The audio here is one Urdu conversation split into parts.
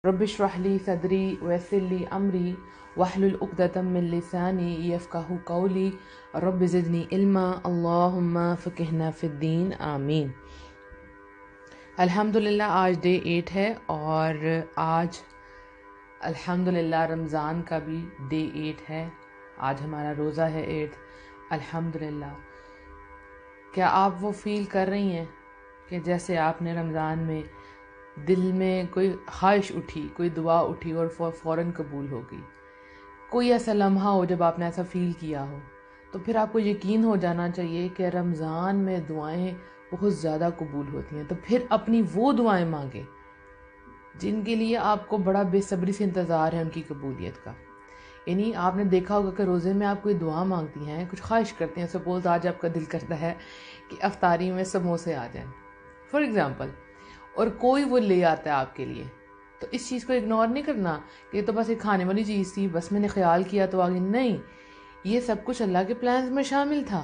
رب اشرح لی صدری ویسر لی امری واحلل عقدۃ من لسانی یفقہوا قولی رب زدنی علما اللہم فقہنا فی الدین آمین۔ الحمدللہ آج ڈے 8 ہے اور آج الحمدللہ رمضان کا بھی ڈے 8 ہے۔ آج ہمارا روزہ ہے 8 الحمدللہ۔ کیا آپ وہ فیل کر رہی ہیں کہ جیسے آپ نے رمضان میں دل میں کوئی خواہش اٹھی، کوئی دعا اٹھی اور فوراً قبول ہو گئی؟ کوئی ایسا لمحہ ہو جب آپ نے ایسا فیل کیا ہو، تو پھر آپ کو یقین ہو جانا چاہیے کہ رمضان میں دعائیں بہت زیادہ قبول ہوتی ہیں۔ تو پھر اپنی وہ دعائیں مانگیں جن کے لیے آپ کو بڑا بے صبری سے انتظار ہے ان کی قبولیت کا۔ یعنی آپ نے دیکھا ہوگا کہ روزے میں آپ کوئی دعا مانگتی ہیں، کچھ خواہش کرتے ہیں، سپوز آج آپ کا دل کرتا ہے کہ افطاری میں سموسے آ جائیں فار ایگزامپل، اور کوئی وہ لے آتا ہے آپ کے لیے، تو اس چیز کو اگنور نہیں کرنا کہ یہ تو بس ایک کھانے والی چیز تھی، بس میں نے خیال کیا تو آگے نہیں، یہ سب کچھ اللہ کے پلانز میں شامل تھا۔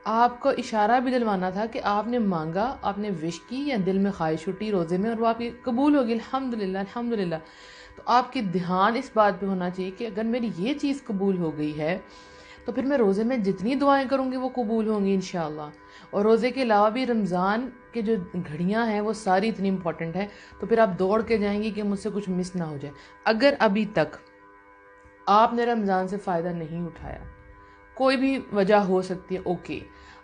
آپ کو اشارہ بھی دلوانا تھا کہ آپ نے مانگا، آپ نے وش کی یا دل میں خواہش اٹھی روزے میں اور وہ آپ کی قبول ہوگی، الحمدللہ الحمدللہ۔ تو آپ کی دھیان اس بات پہ ہونا چاہیے کہ اگر میری یہ چیز قبول ہو گئی ہے تو پھر میں روزے میں جتنی دعائیں کروں گی وہ قبول ہوں گی انشاءاللہ۔ اور روزے کے علاوہ بھی رمضان کے جو گھڑیاں ہیں وہ ساری اتنی امپورٹنٹ ہیں، تو پھر آپ دوڑ کے جائیں گی کہ مجھ سے کچھ مس نہ ہو جائے۔ اگر ابھی تک آپ نے رمضان سے فائدہ نہیں اٹھایا، کوئی بھی وجہ ہو سکتی ہے، اوکے،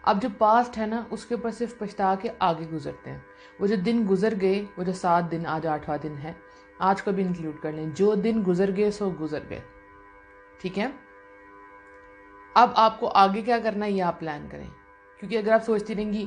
اب جو پاسٹ ہے نا اس کے اوپر صرف پچھتا کے آگے گزرتے ہیں۔ وہ جو دن گزر گئے، وہ جو 7 دن، آج 8واں دن ہے، آج کو بھی انکلوڈ کر لیں، جو دن گزر گئے سو گزر گئے، ٹھیک ہے؟ اب آپ کو آگے کیا کرنا ہے یہ آپ پلان کریں، کیونکہ اگر آپ سوچتی رہیں گی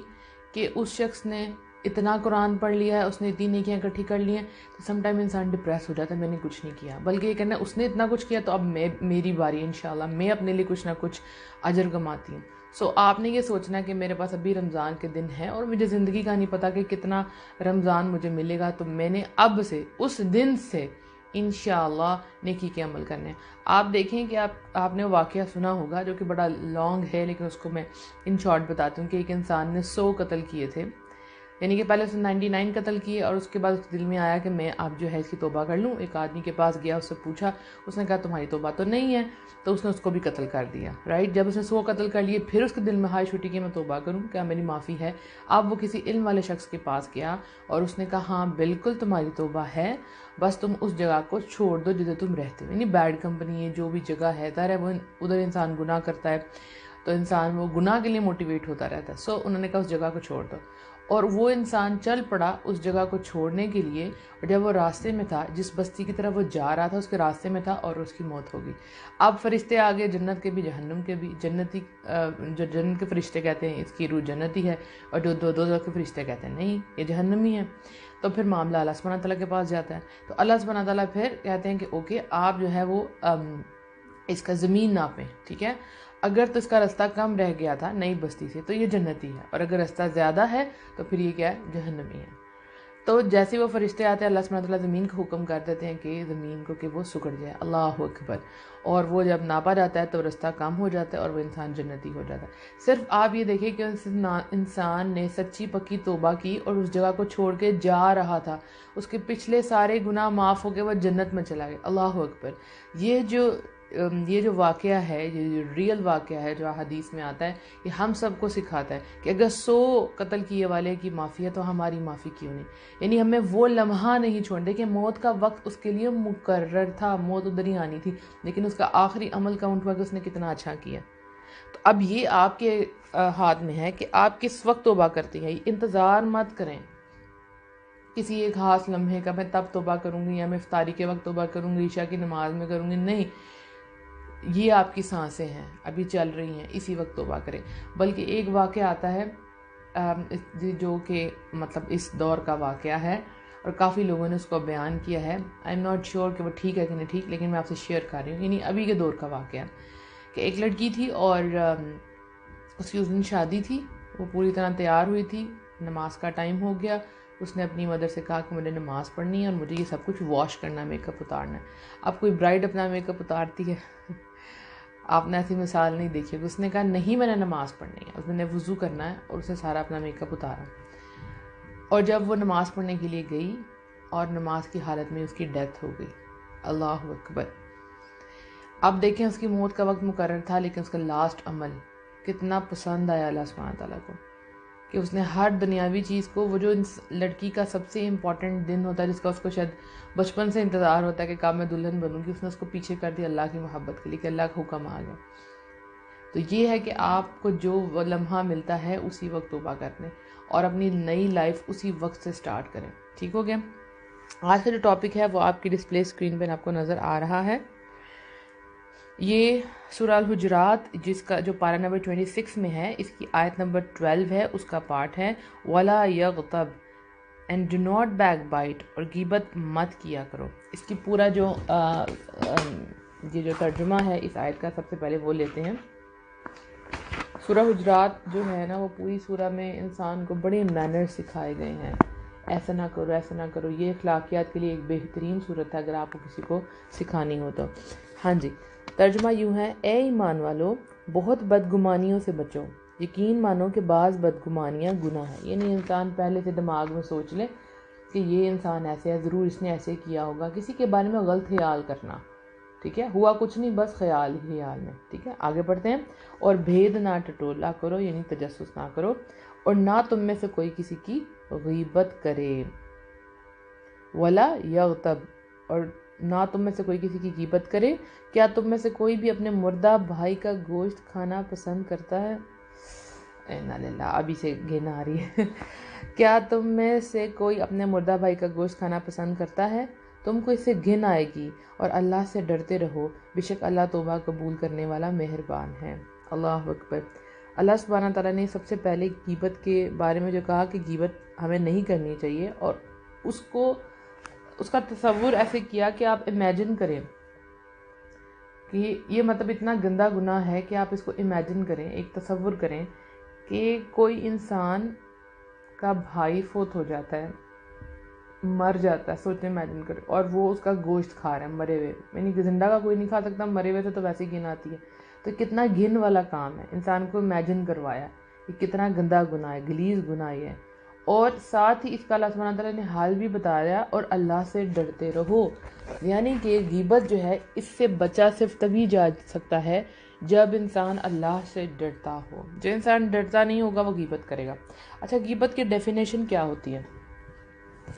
کہ اس شخص نے اتنا قرآن پڑھ لیا ہے، اس نے اتنی نیکیاں اکٹھی کر لی ہیں، تو سم ٹائم انسان ڈپریس ہو جاتا ہے، میں نے کچھ نہیں کیا، بلکہ یہ کہنا ہے اس نے اتنا کچھ کیا تو اب میری باری انشاءاللہ، میں اپنے لیے کچھ نہ کچھ اجر کماتی ہوں۔ سو آپ نے یہ سوچنا کہ میرے پاس ابھی رمضان کے دن ہے اور مجھے زندگی کا نہیں پتا کہ کتنا رمضان مجھے ملے گا، تو میں نے اب سے اس دن سے انشاءاللہ نیکی کے عمل کرنے ہیں۔ آپ دیکھیں کہ آپ نے واقعہ سنا ہوگا جو کہ بڑا لانگ ہے، لیکن اس کو میں ان شارٹ بتاتی ہوں کہ ایک انسان نے 100 قتل کیے تھے، یعنی کہ پہلے اس نے 99 قتل کیے اور اس کے بعد اس کے دل میں آیا کہ میں اب جو ہے اس کی توبہ کر لوں۔ ایک آدمی کے پاس گیا، اس سے پوچھا، اس نے کہا تمہاری توبہ تو نہیں ہے، تو اس نے اس کو بھی قتل کر دیا، رائٹ؟ جب اس نے 100 قتل کر لیے پھر اس کے دل میں خواہش اٹھی کہ میں توبہ کروں، کیا میری معافی ہے؟ اب وہ کسی علم والے شخص کے پاس گیا اور اس نے کہا ہاں بالکل تمہاری توبہ ہے، بس تم اس جگہ کو چھوڑ دو جدھر تم رہتے ہو، یعنی بیڈ کمپنی ہے، جو بھی جگہ ہے ظاہر ہے وہ ادھر انسان گناہ کرتا ہے تو انسان وہ گناہ کے لیے موٹیویٹ ہوتا رہتا ہے۔ سو انہوں نے کہا اس جگہ کو چھوڑ دو، اور وہ انسان چل پڑا اس جگہ کو چھوڑنے کے لیے، اور جب وہ راستے میں تھا، جس بستی کی طرف وہ جا رہا تھا اس کے راستے میں تھا اور اس کی موت ہو گئی۔ اب فرشتے آگے، جنت کے بھی جہنم کے بھی، جنتی جو جنت کے فرشتے کہتے ہیں اس کی روح جنتی ہے، اور جو دوزخ کے فرشتے کہتے ہیں نہیں یہ جہنمی ہے۔ تو پھر معاملہ اللہ سبحانہ تعالیٰ کے پاس جاتا ہے، تو اللہ سبحانہ تعالیٰ پھر کہتے ہیں کہ اوکے آپ جو ہے وہ اس کا زمین ناپیں، ٹھیک ہے؟ اگر تو اس کا رستہ کم رہ گیا تھا نئی بستی سے تو یہ جنتی ہے، اور اگر رستہ زیادہ ہے تو پھر یہ کیا ہے؟ جہنمی ہے۔ تو جیسے وہ فرشتے آتے ہیں اللہ سبحانہ تعالیٰ زمین کو حکم کر دیتے ہیں کہ زمین کو کہ وہ سکڑ جائے، اللہ اکبر، اور وہ جب ناپا جاتا ہے تو رستہ کم ہو جاتا ہے اور وہ انسان جنتی ہو جاتا ہے۔ صرف آپ یہ دیکھیں کہ انسان نے سچی پکی توبہ کی اور اس جگہ کو چھوڑ کے جا رہا تھا، اس کے پچھلے سارے گناہ معاف ہو کے وہ جنت میں چلا گیا، اللہ اکبر۔ یہ جو واقعہ ہے، یہ جو ریئل واقعہ ہے جو حدیث میں آتا ہے، یہ ہم سب کو سکھاتا ہے کہ اگر 100 قتل کیے والے کی معافی ہے تو ہماری معافی کیوں نہیں؟ یعنی ہمیں وہ لمحہ نہیں چھوڑنے کہ موت کا وقت اس کے لیے مقرر تھا، موت ادھر ہی آنی تھی، لیکن اس کا آخری عمل کاؤنٹ ہوا کہ اس نے کتنا اچھا کیا۔ تو اب یہ آپ کے ہاتھ میں ہے کہ آپ کس وقت توبہ کرتی ہیں، انتظار مت کریں کسی ایک خاص لمحے کا، میں تب توبہ کروں گی یا میں افطاری کے وقت توبہ کروں گی، عشاء کی نماز میں کروں گی، نہیں، یہ آپ کی سانسیں ہیں ابھی چل رہی ہیں، اسی وقت توبہ کریں۔ بلکہ ایک واقعہ آتا ہے جو کہ مطلب اس دور کا واقعہ ہے اور کافی لوگوں نے اس کو بیان کیا ہے، آئی ایم ناٹ شیور کہ وہ ٹھیک ہے کہ نہیں ٹھیک، لیکن میں آپ سے شیئر کر رہی ہوں، یعنی ابھی کے دور کا واقعہ کہ ایک لڑکی تھی اور اس کی اس دن شادی تھی، وہ پوری طرح تیار ہوئی تھی، نماز کا ٹائم ہو گیا، اس نے اپنی مدر سے کہا کہ مجھے نماز پڑھنی ہے اور مجھے یہ سب کچھ واش کرنا ہے، میک اپ اتارنا ہے۔ اب کوئی برائڈ اپنا میک اپ اتارتی ہے؟ آپ نے ایسی مثال نہیں دیکھی ہوگی۔ اس نے کہا نہیں میں نے نماز پڑھنی ہے، اس نے وضو کرنا ہے، اور اس نے سارا اپنا میک اپ اتارا، اور جب وہ نماز پڑھنے کے لیے گئی اور نماز کی حالت میں اس کی ڈیتھ ہو گئی. اللہ اکبر. اب دیکھیں اس کی موت کا وقت مقرر تھا، لیکن اس کا لاسٹ عمل کتنا پسند آیا اللہ سبحانہ تعالیٰ کو کہ اس نے ہر دنیاوی چیز کو، وہ جو لڑکی کا سب سے امپورٹنٹ دن ہوتا ہے جس کا اس کو شاید بچپن سے انتظار ہوتا ہے کہ کب میں دلہن بنوں گی، اس نے اس کو پیچھے کر دیا اللہ کی محبت کے لیے کہ اللہ کا حکم آ گیا. تو یہ ہے کہ آپ کو جو لمحہ ملتا ہے اسی وقت توبہ کرنے اور اپنی نئی لائف اسی وقت سے سٹارٹ کریں. ٹھیک ہو گیا؟ آج کا جو ٹاپک ہے وہ آپ کی ڈسپلے اسکرین پہ آپ کو نظر آ رہا ہے. یہ سورہ الحجرات جس کا جو پارہ نمبر 26 میں ہے، اس کی آیت نمبر 12 ہے، اس کا پارٹ ہے وَلَا يَغْتَبْ and do not backbite، اور غیبت مت کیا کرو. اس کی پورا یہ جو ترجمہ ہے اس آیت کا سب سے پہلے وہ لیتے ہیں. سورہ حجرات جو ہے نا، وہ پوری سورہ میں انسان کو بڑے مینر سکھائے گئے ہیں. ایسا نہ کرو، ایسا نہ کرو. یہ اخلاقیات کے لیے ایک بہترین صورت ہے اگر آپ کو کسی کو سکھانی ہو تو. ہاں جی، ترجمہ یوں ہے: اے ایمان والو، بہت بدگمانیوں سے بچو. یقین مانو کہ بعض بدگمانیاں گناہ ہے. یعنی انسان پہلے سے دماغ میں سوچ لے کہ یہ انسان ایسے ہے، ضرور اس نے ایسے کیا ہوگا. کسی کے بارے میں غلط خیال کرنا، ٹھیک ہے، ہوا کچھ نہیں، بس خیال ہی خیال میں. ٹھیک ہے، آگے پڑھتے ہیں. اور بھید نہ ٹٹولا کرو، یعنی تجسس نہ کرو، اور نہ تم میں سے کوئی کسی کی غیبت کرے. ولا یغتب، اور نہ تم میں سے کوئی کسی کی غیبت کرے. کیا تم میں سے کوئی بھی اپنے مردہ بھائی کا گوشت کھانا پسند کرتا ہے؟ اِنَّا لِلَّهِ، ابھی سے گھن آ رہی ہے. کیا تم میں سے کوئی اپنے مردہ بھائی کا گوشت کھانا پسند کرتا ہے؟ تم کو اس سے گھن آئے گی، اور اللہ سے ڈرتے رہو، بے شک اللہ توبہ قبول کرنے والا مہربان ہے. اللہ اکبر. اللہ سبحانہ تعالیٰ نے سب سے پہلے غیبت کے بارے میں جو کہا کہ غیبت ہمیں نہیں کرنی چاہیے، اور اس کا تصور ایسے کیا کہ آپ امیجن کریں کہ یہ مطلب اتنا گندا گناہ ہے کہ آپ اس کو امیجن کریں، ایک تصور کریں کہ کوئی انسان کا بھائی فوت ہو جاتا ہے، مر جاتا ہے، سوچیں امیجن کریں، اور وہ اس کا گوشت کھا رہا ہے مرے ہوئے. یعنی زندہ کا کوئی نہیں کھا سکتا، مرے ہوئے سے تو ویسے ہی گھن آتی ہے. تو کتنا گھن والا کام ہے. انسان کو امیجن کروایا کہ کتنا گندا گناہ ہے، غلیظ گناہ ہے. اور ساتھ ہی اس کا اللہ سبحانہ تعالیٰ نے حال بھی بتایا، اور اللہ سے ڈرتے رہو. یعنی کہ غیبت جو ہے اس سے بچا صرف تبھی جا سکتا ہے جب انسان اللہ سے ڈرتا ہو. جو انسان ڈرتا نہیں ہوگا وہ غیبت کرے گا. اچھا، غیبت کی ڈیفینیشن کیا ہوتی ہے؟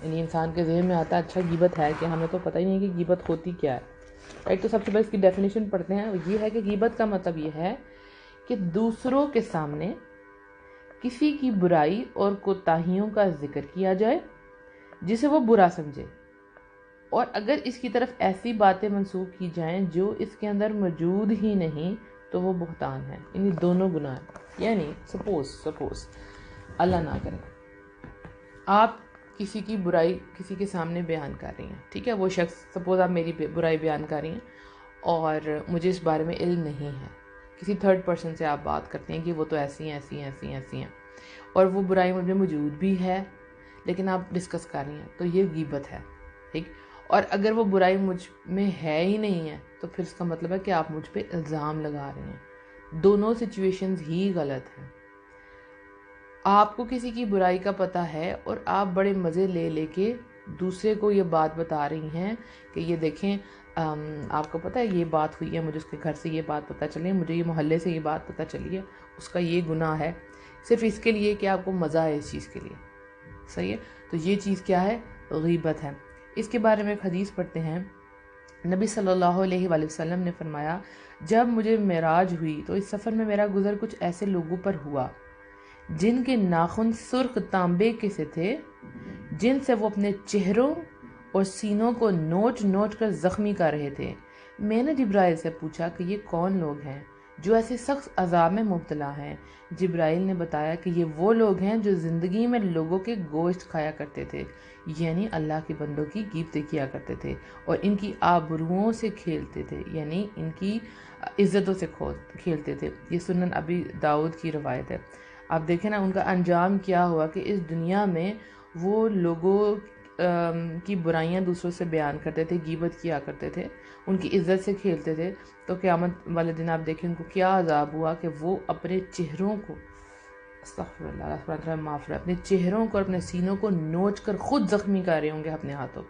یعنی انسان کے ذہن میں آتا ہے اچھا غیبت ہے کہ ہمیں تو پتہ ہی نہیں کہ غیبت ہوتی کیا ہے. ایک تو سب سے پہلے اس کی ڈیفینیشن پڑھتے ہیں. یہ ہے کہ غیبت کا مطلب یہ ہے کہ دوسروں کے سامنے کسی کی برائی اور کوتاہیوں کا ذکر کیا جائے جسے وہ برا سمجھے، اور اگر اس کی طرف ایسی باتیں منسوخ کی جائیں جو اس کے اندر موجود ہی نہیں تو وہ بہتان ہے. یعنی دونوں گناہ ہیں. یعنی سپوز اللہ نہ کرے آپ کسی کی برائی کسی کے سامنے بیان کر رہی ہیں، ٹھیک ہے، وہ شخص سپوز آپ میری برائی بیان کر رہی ہیں اور مجھے اس بارے میں علم نہیں ہے. کسی تھرڈ پرسن سے آپ بات کرتے ہیں کہ وہ تو ایسی ہیں اور وہ برائی مجھ میں موجود بھی ہے لیکن آپ ڈسکس کر رہی ہیں، تو یہ غیبت ہے. ٹھیک. اور اگر وہ برائی مجھ میں ہے ہی نہیں ہے تو پھر اس کا مطلب ہے کہ آپ مجھ پہ الزام لگا رہے ہیں. دونوں سچویشنز ہی غلط ہیں. آپ کو کسی کی برائی کا پتہ ہے اور آپ بڑے مزے لے کے دوسرے کو یہ بات بتا رہی ہیں کہ یہ دیکھیں آپ کو پتہ ہے یہ بات ہوئی ہے، مجھے اس کے گھر سے یہ بات پتہ چلی ہے، مجھے یہ محلے سے یہ بات پتہ چلی ہے، اس کا یہ گناہ ہے، صرف اس کے لیے کہ آپ کو مزہ ہے اس چیز کے لیے. صحیح ہے؟ تو یہ چیز کیا ہے؟ غیبت ہے. اس کے بارے میں ایک حدیث پڑھتے ہیں. نبی صلی اللہ علیہ وآلہ وسلم نے فرمایا، جب مجھے معراج ہوئی تو اس سفر میں میرا گزر کچھ ایسے لوگوں پر ہوا جن کے ناخن سرخ تانبے کے سے تھے، جن سے وہ اپنے چہروں اور سینوں کو نوچ کر زخمی کر رہے تھے. میں نے جبرائیل سے پوچھا کہ یہ کون لوگ ہیں جو ایسے سخت عذاب میں مبتلا ہیں؟ جبرائیل نے بتایا کہ یہ وہ لوگ ہیں جو زندگی میں لوگوں کے گوشت کھایا کرتے تھے، یعنی اللہ کے بندوں کی غیبت کیا کرتے تھے، اور ان کی آبروؤں سے کھیلتے تھے، یعنی ان کی عزتوں سے کھیلتے تھے. یہ سنن ابی داؤد کی روایت ہے. آپ دیکھیں نا ان کا انجام کیا ہوا کہ اس دنیا میں وہ لوگوں کی برائیاں دوسروں سے بیان کرتے تھے، غیبت کیا کرتے تھے، ان کی عزت سے کھیلتے تھے. تو قیامت والے دن آپ دیکھیں ان کو کیا عذاب ہوا کہ وہ اپنے چہروں کو استغفر اللہ معاف رہے، اپنے چہروں کو اور اپنے سینوں کو نوچ کر خود زخمی کر رہے ہوں گے اپنے ہاتھوں.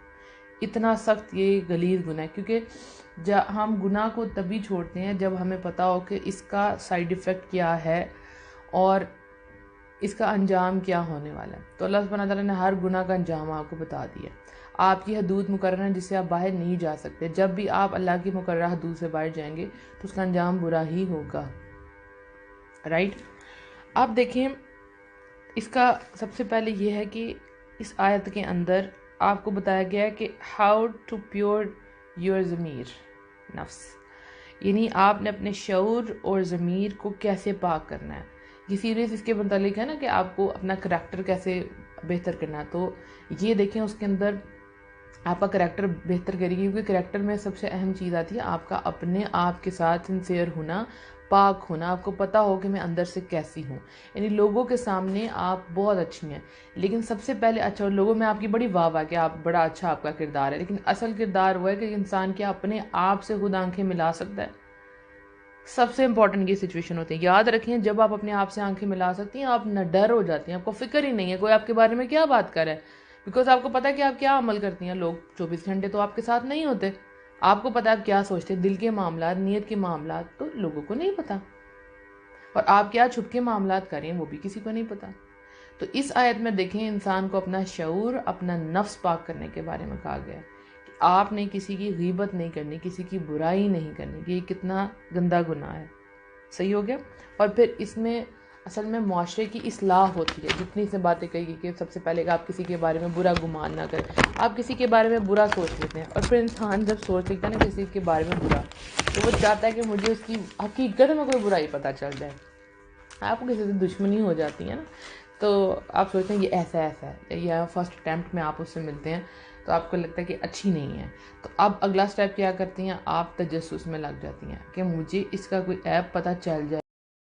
اتنا سخت یہ غلیظ گناہ ہے، کیونکہ ہم گناہ کو تبھی چھوڑتے ہیں جب ہمیں پتہ ہو کہ اس کا سائیڈ ایفیکٹ کیا ہے اور اس کا انجام کیا ہونے والا ہے۔ تو اللہ سبحانہ تعالیٰ نے ہر گناہ کا انجام آپ کو بتا دیا۔ آپ کی حدود مقررہ ہیں جس سے آپ باہر نہیں جا سکتے، جب بھی آپ اللہ کی مقررہ حدود سے باہر جائیں گے تو اس کا انجام برا ہی ہوگا، رائٹ۔ آپ دیکھیں، اس کا سب سے پہلے یہ ہے کہ اس آیت کے اندر آپ کو بتایا گیا ہے کہ ہاؤ ٹو پیور یور ضمیر، نفس، یعنی آپ نے اپنے شعور اور ضمیر کو کیسے پاک کرنا ہے۔ یہ سیریز اس کے متعلق ہے نا کہ آپ کو اپنا کریکٹر کیسے بہتر کرنا ہے، تو یہ دیکھیں اس کے اندر آپ کا کریکٹر بہتر کرے گی، کیونکہ کریکٹر میں سب سے اہم چیز آتی ہے آپ کا اپنے آپ کے ساتھ سنسیئر ہونا، پاک ہونا، آپ کو پتہ ہو کہ میں اندر سے کیسی ہوں۔ یعنی لوگوں کے سامنے آپ بہت اچھی ہیں، لیکن سب سے پہلے اچھا، لوگوں میں آپ کی بڑی واہ کہ آپ بڑا اچھا آپ کا کردار ہے، لیکن اصل کردار وہ ہے کہ انسان کیا اپنے آپ سے خود آنکھیں ملا سکتا ہے۔ سب سے امپورٹنٹ یہ سچویشن ہوتی ہے، یاد رکھیں جب آپ اپنے آپ سے آنکھیں ملا سکتی ہیں آپ نہ ڈر ہو جاتی ہیں، آپ کو فکر ہی نہیں ہے کوئی آپ کے بارے میں کیا بات کر رہا ہے، بیکاز آپ کو پتہ ہے کہ آپ کیا عمل کرتی ہیں۔ لوگ 24 گھنٹے تو آپ کے ساتھ نہیں ہوتے، آپ کو پتہ ہے آپ کیا سوچتے ہیں، دل کے معاملات، نیت کے معاملات تو لوگوں کو نہیں پتہ، اور آپ کیا چھپ کے معاملات کریں وہ بھی کسی کو نہیں پتہ۔ تو اس آیت میں دیکھیں انسان کو اپنا شعور، اپنا نفس پاک کرنے کے بارے میں کہا گیا ہے کہ آپ نے کسی کی غیبت نہیں کرنی، کسی کی برائی نہیں کرنی، کہ یہ کتنا گندا گناہ ہے، صحیح ہو گیا۔ اور پھر اس میں اصل میں معاشرے کی اصلاح ہوتی ہے، جتنی سے باتیں کہی گئی کہ سب سے پہلے کہ آپ کسی کے بارے میں برا گمان نہ کریں، آپ کسی کے بارے میں برا سوچ لیتے ہیں، اور پھر انسان جب سوچ لیتا ہے نا کسی کے بارے میں برا، تو وہ چاہتا ہے کہ مجھے اس کی حقیقت میں کوئی برائی پتہ چل جائے۔ آپ کو کسی سے دشمنی ہو جاتی ہے نا، تو آپ سوچتے ہیں یہ ایسا ہے، یا فرسٹ اٹیمپٹ میں آپ اس سے ملتے ہیں تو آپ کو لگتا ہے کہ اچھی نہیں ہے، تو اب اگلا سٹیپ کیا کرتی ہیں آپ؟ تجسس میں لگ جاتی ہیں کہ مجھے اس کا کوئی ایپ پتہ چل جائے۔